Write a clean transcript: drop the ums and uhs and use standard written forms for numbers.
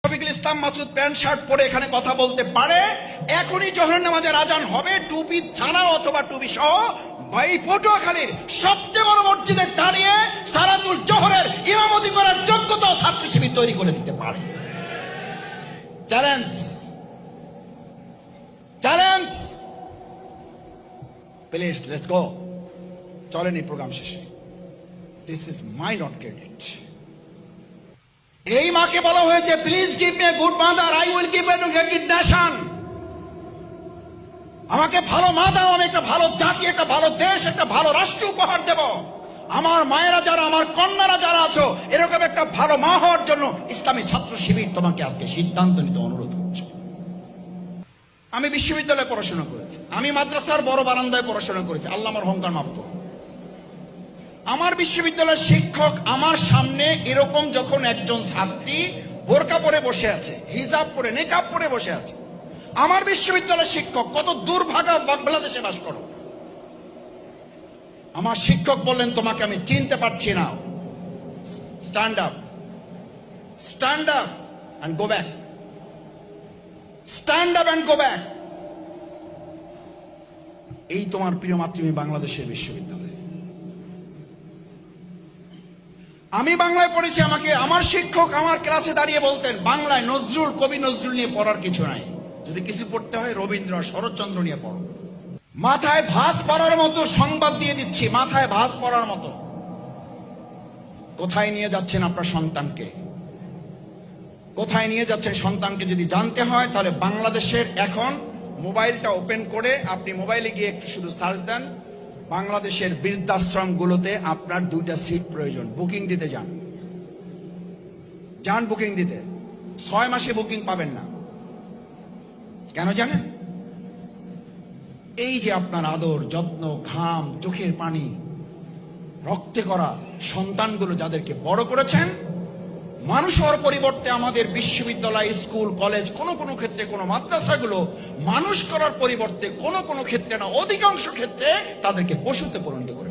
Shafiqul Islam Masud pant shirt পরে এখানে কথা বলতে পারে, এখনই জোহর নামাজের আজান হবে, টুপি ছাড়া অথবা টুপি সহ এই পটুয়াখালীর সবচেয়ে বড় মসজিদে দাঁড়িয়ে সালাতুল জোহরের ইমামতি করার যোগ্যতা ছাত্র শিবির তৈরি করে দিতে পারে। Challenge, challenge, please let's go. চলেন এই প্রোগ্রাম শেষে। This is my not credit. এই মাকে বলা হয়েছে please give me a good mother, I will give you great nation. আমাকে ভালো মা দাও, আমি একটা ভালো জাতি, একটা ভালো দেশ, একটা ভালো রাষ্ট্র উপহার দেব। আমার মায়েরা যারা, আমার কন্যারা যারা আছো, এরকম একটা ভালো মা হওয়ার জন্য ইসলামী ছাত্র শিবির তোমাকে আজকে সিদ্ধান্ত নিতে অনুরোধ করছে। আমি বিশ্ববিদ্যালয়ে পড়াশোনা করেছি, আমি মাদ্রাসার বড় বারান্দায় পড়াশোনা করেছি, আল্লাহ আমার অহংকার মাফ করুন। আমার বিশ্ববিদ্যালয়ের শিক্ষক আমার সামনে এরকম যখন একজন ছাত্রী বোরকা পরে বসে আছে, হিজাব পরে, নেকাব পরে বসে আছে, আমার বিশ্ববিদ্যালয়ের শিক্ষক, কত দুর্ভাগা বাংলাদেশে বাস করো, আমার শিক্ষক বললেন তোমাকে আমি চিনতে পারছি না, stand up, stand up and go back, stand up and go back. এই তোমার প্রিয় মাতৃভূমি বাংলাদেশের বিশ্ববিদ্যালয়। আমি বাংলায় পড়েছি, আমাকে আমার শিক্ষক আমার ক্লাসে দাঁড়িয়ে বলতেন বাংলায় নজরুল, কবি নজরুল নিয়ে পড়ার কিছু নাই, যদি কিছু পড়তে হয় রবীন্দ্র, শরৎচন্দ্র নিয়ে পড়ো। মাথায় ভাঁজ পড়ার মতো সংবাদ দিয়ে দিচ্ছি, মাথায় ভাঁজ পড়ার মতো। কোথায় নিয়ে যাচ্ছেন আপনার সন্তানকে, কোথায় নিয়ে যাচ্ছেন সন্তানকে যদি জানতে হয় তাহলে বাংলাদেশের এখন মোবাইলটা ওপেন করে আপনি মোবাইলে গিয়ে একটু শুধু সার্চ দেন, বাংলাদেশের বৃদ্ধাশ্রমগুলোতে আপনার 2টা সিট প্রয়োজন, বুকিং দিতে যান, যান বুকিং দিতে। 6 মাসে বুকিং পাবেন না, কেন জানেন? এই যে আপনার আদর, যত্ন, ঘাম, চোখের পানি, রক্তে করা সন্তানগুলো যাদেরকে বড় করেছেন, মানুষ হওয়ার পরিবর্তে আমাদের বিশ্ববিদ্যালয়, স্কুল, কলেজ, কোনো ক্ষেত্রে, কোনো মাদ্রাসাগুলো মানুষ করার পরিবর্তে কোনো ক্ষেত্রে না, অধিকাংশ ক্ষেত্রে তাদেরকে পশুতে পরিণত করে।